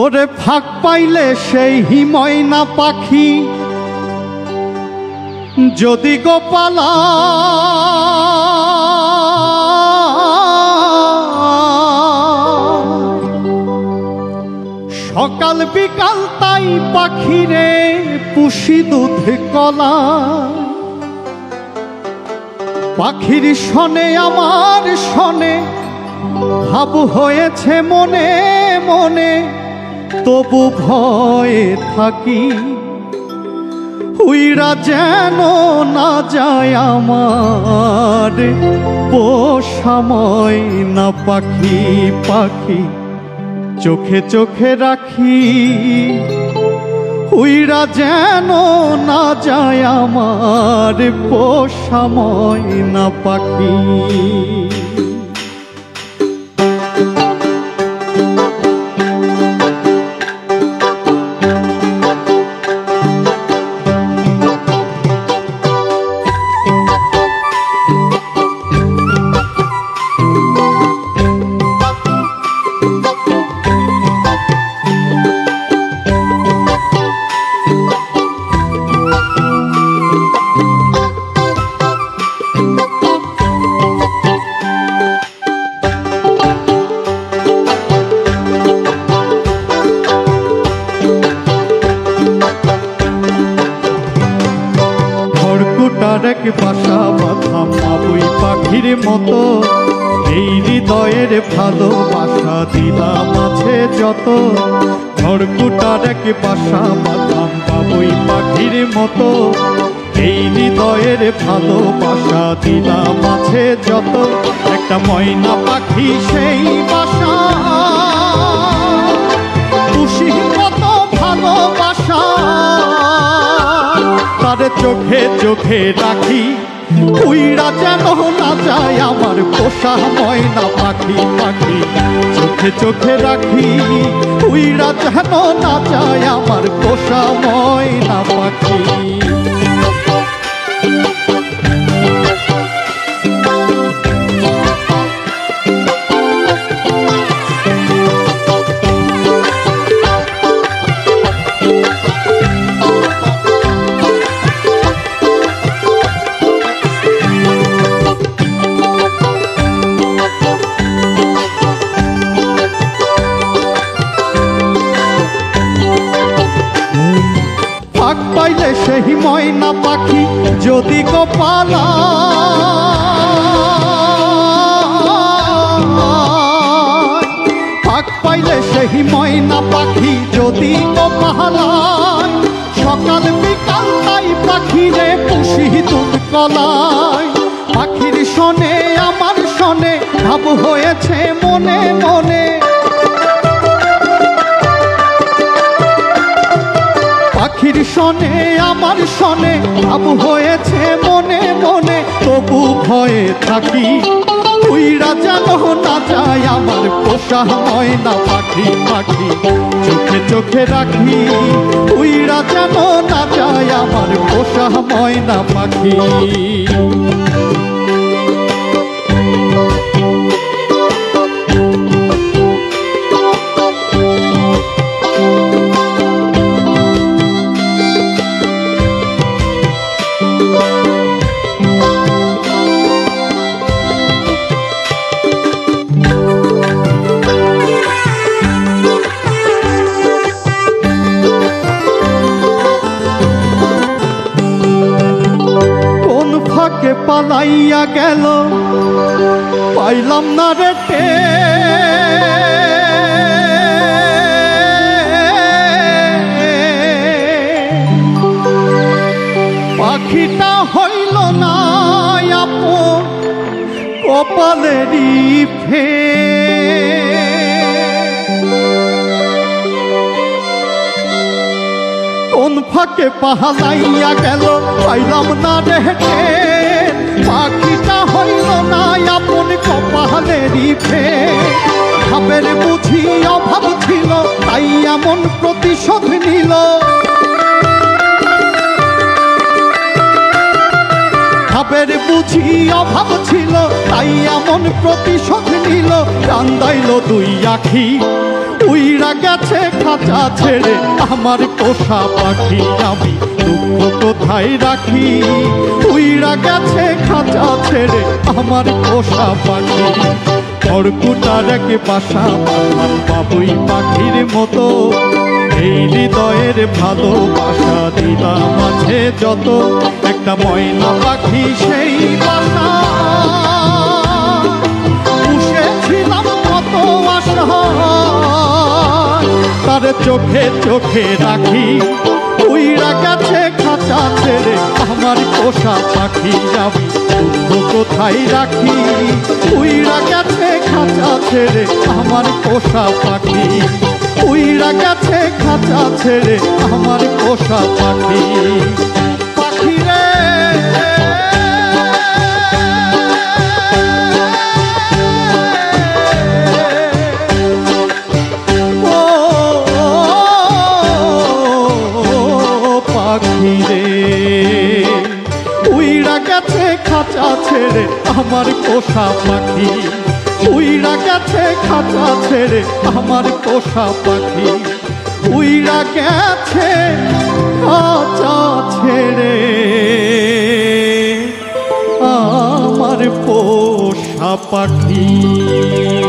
ওরে ফাঁক পাইলে সেই ময়না পাখি যদি গোপালা সকাল বিকাল তাই পাখিরে পুষি দুধ কলা পাখির শনে আমার শনে ভাব হয়েছে মনে মনে তবু ভয়ে থাকি উইরা যেন না যায় আমার পোষা ময়না পাখি পাখি চোখে চোখে রাখি উইরা যেন না যায় আমার পোষা ময়না পাখি। এক বাসা বাঁধা মাবুই পাখির মতো এই হৃদয়ের ভালোবাসা দিলাম আছে যত খড়কুটার এক বাসা বাঁধা মাবুই পাখির মতো এই হৃদয়ের ভালোবাসা দিলাম আছে যত একটা ময়না পাখি সেই বাসা খুশি কত ভালোবাসা তারে চোখে চোখে রাখি উইরা যেন না যায় আমার পোষা ময়না পাখি পাখি চোখে চোখে রাখি উইরা যেন না যায় আমার পোষা ময়না পাখি। পাইলে সেই ময়না পাখি যদি গোপালা ফাঁক পাইলে সেই ময়না পাখি যদি গোপালা সকাল বিকাল তাই পাখিরে পুষি দুধ কলায় পাখির শনে আমার শনে ভাব হয়েছে মনে মনে পাখির শনে আমার শনে ভাব হয়েছে মনে মনে তবু ভয়ে থাকি উইরা যেন না যায় আমার পোষা ময়না পাখি পাখি চোখে চোখে রাখি উইরা যেন না যায় আমার পোষা ময়না পাখি। ফাঁকে পালাইয়া গেল পাইলাম না রে পাখিটা হইল না আপন কপালেরই ফে কোন ফাঁকে পালাইয়া গেল পাইলাম না রে পাখিটা হইল না আপন কপালেরই ফে ভাবের বুঝি অভাব ছিল তাই এমন প্রতিশোধ নিল ভাবের বুঝি অভাব ছিল তাই এমন প্রতিশোধ নিল কান্দাইল দুই আখি উইরা গেছে খাঁচা ছেড়ে আমার পোষা পাখি আমি দুঃখ কোথায় রাখি উইরা গেছে খাঁচা ছেড়ে আমার পোষা পাখি খড়কুটার এক বাসা বাঁধলাম বাবুই পাখির মতো এই হৃদয়ের ভালোবাসা দিলাম আছে যত একটা ময়না পাখি সেই বাসা পুষেছিলাম কত আশা তার চোখে চোখে রাখি উইরা গেছে খাঁচা ছেড়ে আমার পোষা পাখি আমি দুঃখ কোথায় রাখি উইরা গেছে খাঁচা ছেড়ে আমার পোষা পাখি উইরা গেছে খাঁচা ছেড়ে আমার পোষা পাখি পাখি রে পাখি রে উইরা গেছে খাঁচা ছেড়ে আমার পোষা পাখি উইরা গেছে খাঁচা ছেড়ে আমার পোষা পাখি উইরা গেছে খাঁচা ছেড়ে আমার পোষা পাখি।